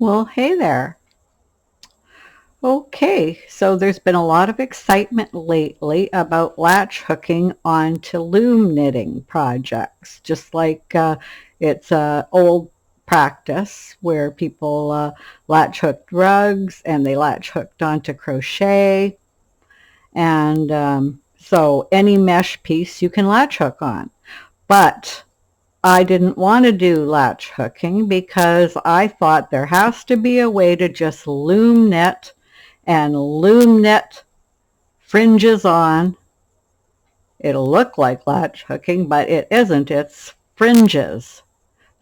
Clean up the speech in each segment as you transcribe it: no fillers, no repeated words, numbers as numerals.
Well, hey there. Okay, so there's been a lot of excitement lately about latch hooking onto loom knitting projects, just like it's a old practice where people latch hooked rugs and they latch hooked onto crochet. And so any mesh piece you can latch hook on. But I didn't want to do latch hooking because I thought there has to be a way to just loom knit and loom knit fringes on. It'll look like latch hooking, but it isn't. It's fringes.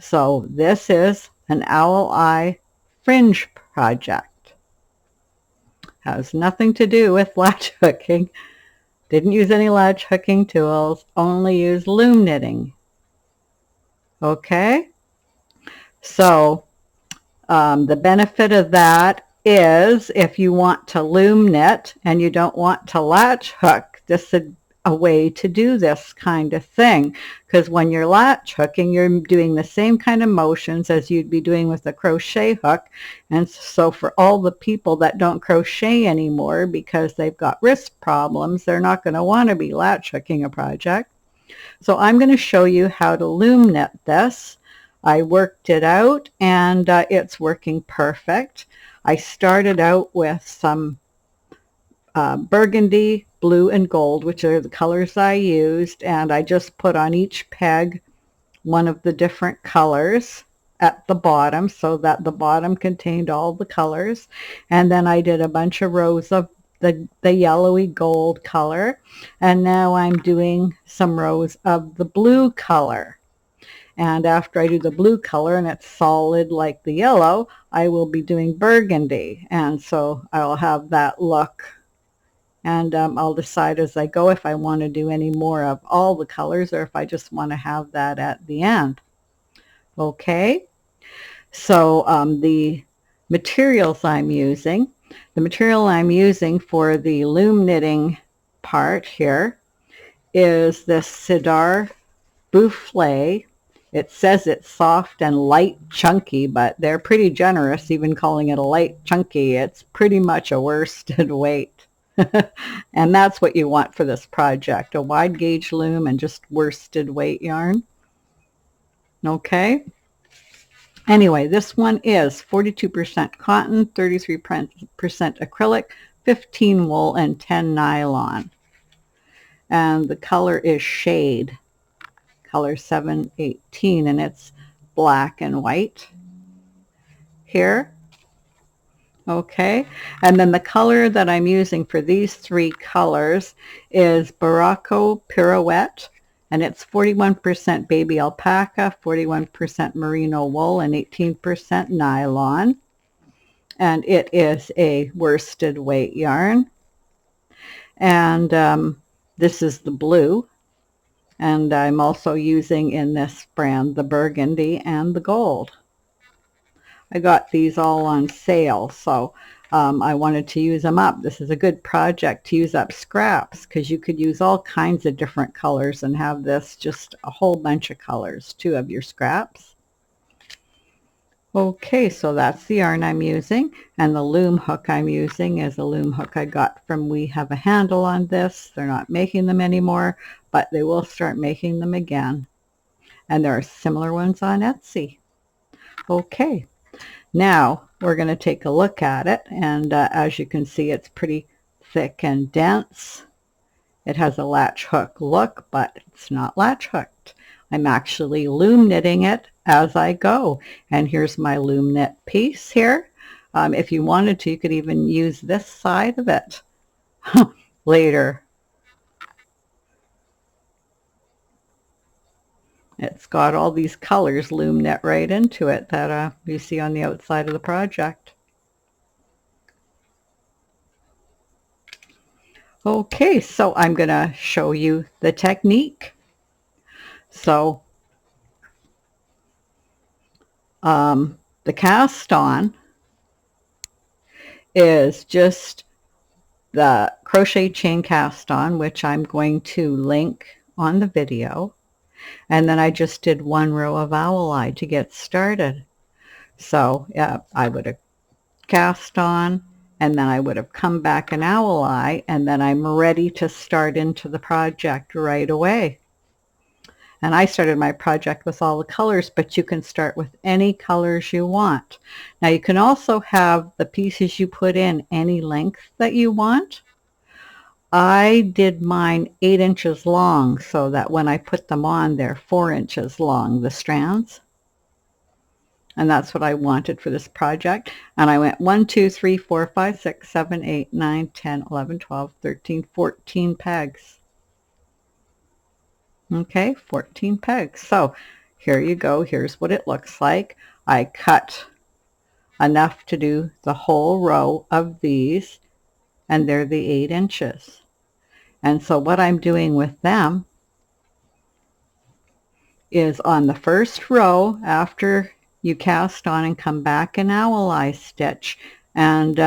So this is an Owl Eye Fringe project. Has nothing to do with latch hooking. Didn't use any latch hooking tools, only use loom knitting. Okay? So the benefit of that is if you want to loom knit and you don't want to latch hook, this is a way to do this kind of thing, because when you're latch hooking, you're doing the same kind of motions as you'd be doing with a crochet hook. And so for all the people that don't crochet anymore because they've got wrist problems, they're not going to want to be latch hooking a project. So I'm going to show you how to loom knit this. I worked it out and it's working perfect. I started out with some burgundy, blue, and gold, which are the colors I used, and I just put on each peg one of the different colors at the bottom so that the bottom contained all the colors. And then I did a bunch of rows of the yellowy gold color, and now I'm doing some rows of the blue color. And after I do the blue color and it's solid like the yellow, I will be doing burgundy, and so I'll have that look. And I'll decide as I go if I want to do any more of all the colors or if I just want to have that at the end. Okay, so the materials I'm using, the material I'm using for the loom knitting part here is this Cedar Boufflé. It says it's soft and light chunky, but they're pretty generous even calling it a light chunky. It's pretty much a worsted weight. And that's what you want for this project, a wide gauge loom and just worsted weight yarn. Okay. Anyway, this one is 42% cotton, 33% acrylic, 15 wool, and 10 nylon. And the color is shade, color 718, and it's black and white here. Okay, and then the color that I'm using for these three colors is Barocco Pirouette, and it's 41% baby alpaca, 41% merino wool, and 18% nylon. And it is a worsted weight yarn. And this is the blue. And I'm also using in this brand the burgundy and the gold. I got these all on sale, so I wanted to use them up. This is a good project to use up scraps because you could use all kinds of different colors and have this just a whole bunch of colors too of your scraps. Okay, so that's the yarn I'm using, and the loom hook I'm using is a loom hook I got from We Have a Handle on This. They're not making them anymore, but they will start making them again. And there are similar ones on Etsy. Okay. Now we're going to take a look at it, and as you can see, it's pretty thick and dense. It has a latch hook look, but it's not latch hooked. I'm actually loom knitting it as I go, and here's my loom knit piece here. If you wanted to, you could even use this side of it later. It's got all these colors loom knit right into it that you see on the outside of the project. Okay, so I'm going to show you the technique. So the cast on is just the crochet chain cast on, which I'm going to link on the video. And then I just did one row of owl eye to get started. So I would have cast on, and then I would have come back an owl eye, and then I'm ready to start into the project right away. And I started my project with all the colors, but you can start with any colors you want. Now you can also have the pieces you put in any length that you want. I did mine 8 inches long so that when I put them on, they're 4 inches long, the strands. And that's what I wanted for this project. And I went 1, 2, 3, 4, 5, 6, 7, 8, 9, 10, 11, 12, 13, 14 pegs. Okay, 14 pegs. So here you go. Here's what it looks like. I cut enough to do the whole row of these, and they're the 8 inches. And so what I'm doing with them is on the first row, after you cast on and come back an owl eye stitch, and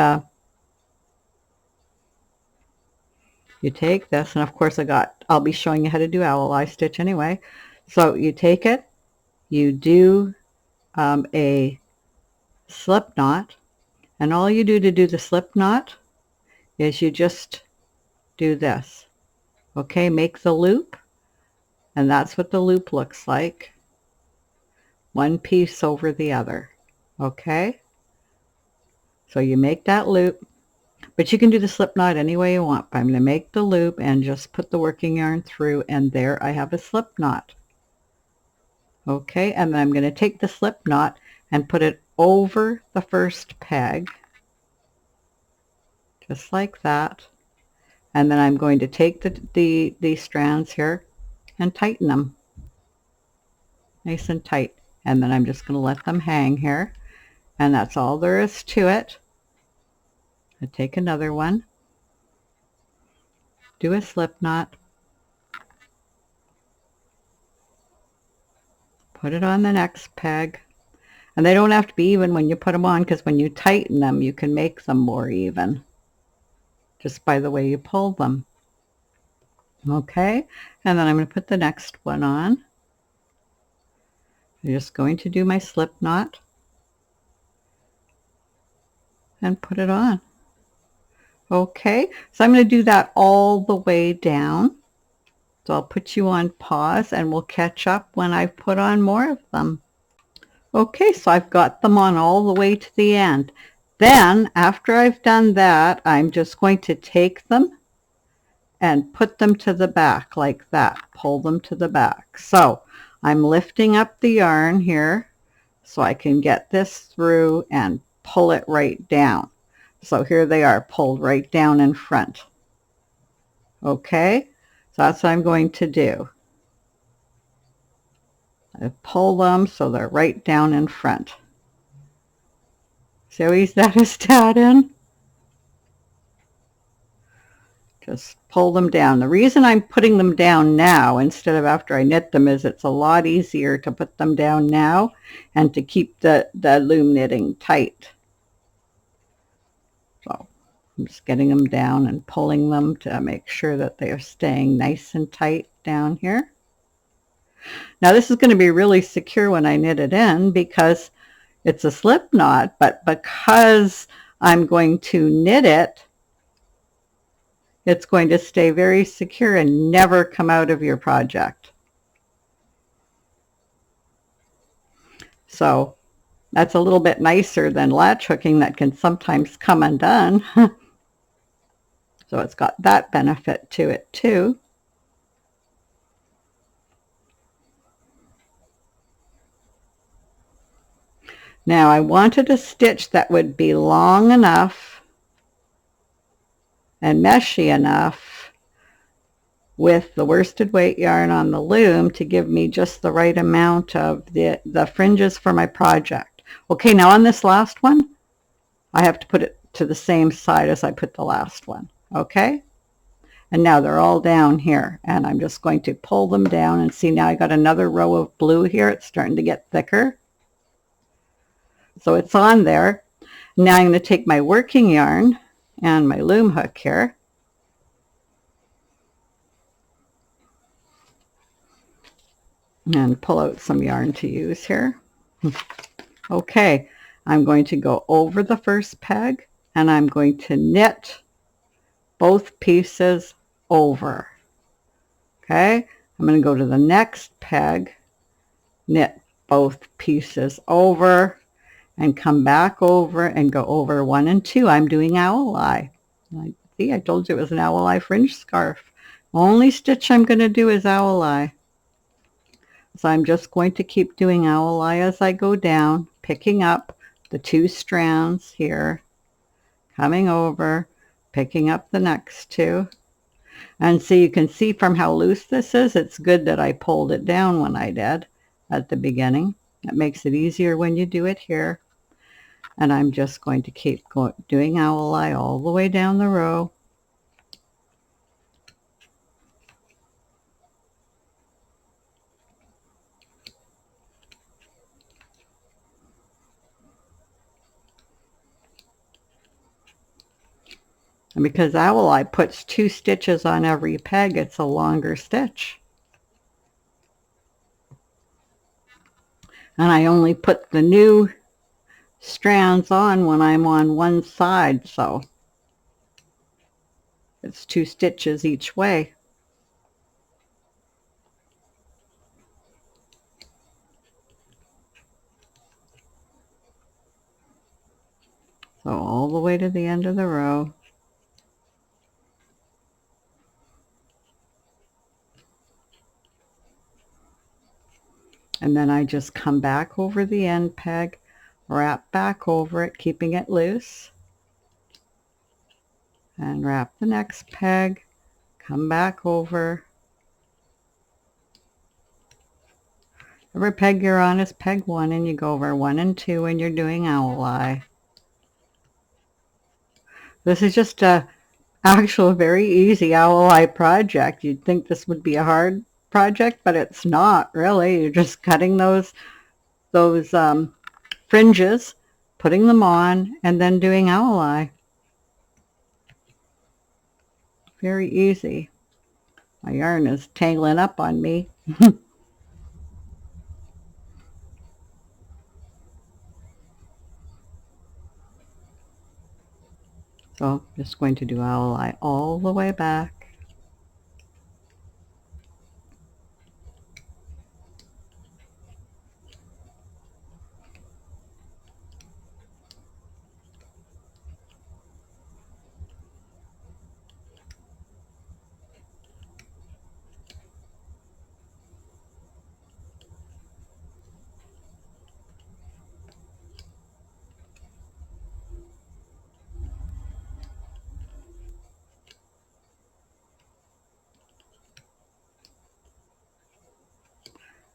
you take this, and of course I'll be showing you how to do owl eye stitch anyway. So you take it, you do a slip knot, and all you do to do the slip knot is you just do this. Okay, make the loop, and that's what the loop looks like. One piece over the other. Okay, so you make that loop, but you can do the slip knot any way you want. But I'm going to make the loop and just put the working yarn through, and there I have a slip knot. Okay, and then I'm going to take the slip knot and put it over the first peg, just like that. And then I'm going to take these strands here and tighten them nice and tight. And then I'm just going to let them hang here. And that's all there is to it. I take another one, do a slip knot, put it on the next peg. And they don't have to be even when you put them on, because when you tighten them, you can make them more even just by the way you pull them. Okay, and then I'm going to put the next one on. I'm just going to do my slip knot and put it on. Okay, so I'm going to do that all the way down. So I'll put you on pause and we'll catch up when I put on more of them. Okay, so I've got them on all the way to the end. Then after I've done that, I'm just going to take them and put them to the back like that. Pull them to the back. So I'm lifting up the yarn here so I can get this through and pull it right down. So here they are, pulled right down in front. Okay, so that's what I'm going to do. I pull them so they're right down in front. See how easy that is to add in? Just pull them down. The reason I'm putting them down now instead of after I knit them is it's a lot easier to put them down now and to keep the loom knitting tight. So I'm just getting them down and pulling them to make sure that they are staying nice and tight down here. Now this is going to be really secure when I knit it in because it's a slip knot, but because I'm going to knit it, it's going to stay very secure and never come out of your project. So that's a little bit nicer than latch hooking that can sometimes come undone. So it's got that benefit to it too. Now I wanted a stitch that would be long enough and meshy enough with the worsted weight yarn on the loom to give me just the right amount of the fringes for my project. Okay, now on this last one, I have to put it to the same side as I put the last one. Okay, and now they're all down here, and I'm just going to pull them down and see now I got another row of blue here. It's starting to get thicker. So it's on there. Now I'm going to take my working yarn and my loom hook here. And pull out some yarn to use here. Okay, I'm going to go over the first peg and I'm going to knit both pieces over. Okay, I'm going to go to the next peg, knit both pieces over, and come back over and go over 1 and 2. I'm doing owl eye. See, I told you it was an owl eye fringe scarf. Only stitch I'm going to do is owl eye. So I'm just going to keep doing owl eye as I go down, picking up the 2 strands here, coming over, picking up the next 2. And so you can see from how loose this is, it's good that I pulled it down when I did at the beginning. It makes it easier when you do it here. And I'm just going to keep doing owl eye all the way down the row. And because owl eye puts 2 stitches on every peg, it's a longer stitch. And I only put the new strands on when I'm on one side, so it's 2 stitches each way. So all the way to the end of the row. And then I just come back over the end peg, wrap back over it, keeping it loose, and wrap the next peg, come back over. Every peg you're on is peg 1, and you go over 1 and 2 when you're doing owl eye. This is just a actual very easy owl eye project. You'd think this would be a hard project, but it's not really. You're just cutting those fringes, putting them on, and then doing owl eye. Very easy. My yarn is tangling up on me. So I'm just going to do owl eye all the way back.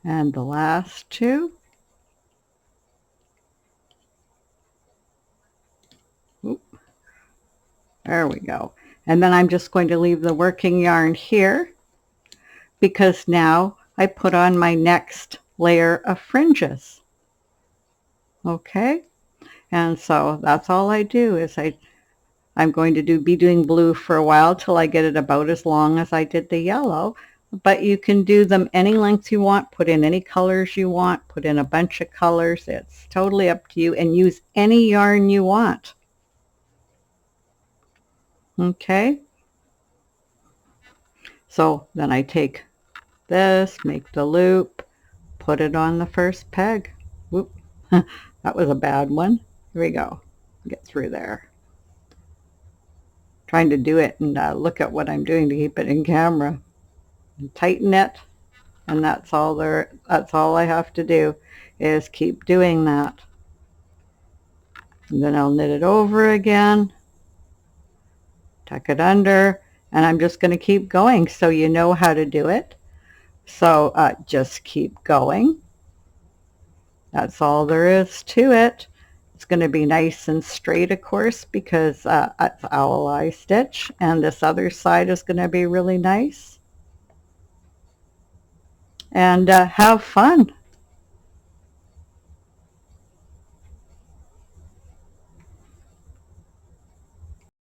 And the last 2. Oop. There we go. And then I'm just going to leave the working yarn here because now I put on my next layer of fringes. Okay, and so that's all I do is I'm going to be doing blue for a while till I get it about as long as I did the yellow. But you can do them any length you want, put in any colors you want, put in a bunch of colors. It's totally up to you, and use any yarn you want. Okay, so then I take this, make the loop, put it on the first peg. Whoop, that was a bad one. Here we go, get through there. Trying to do it and look at what I'm doing to keep it in camera. And tighten it, and that's all I have to do is keep doing that. And then I'll knit it over again, tuck it under, and I'm just going to keep going so you know how to do it. So just keep going. That's all there is to it. It's going to be nice and straight, of course, because it's owl eye stitch, and this other side is going to be really nice. And have fun.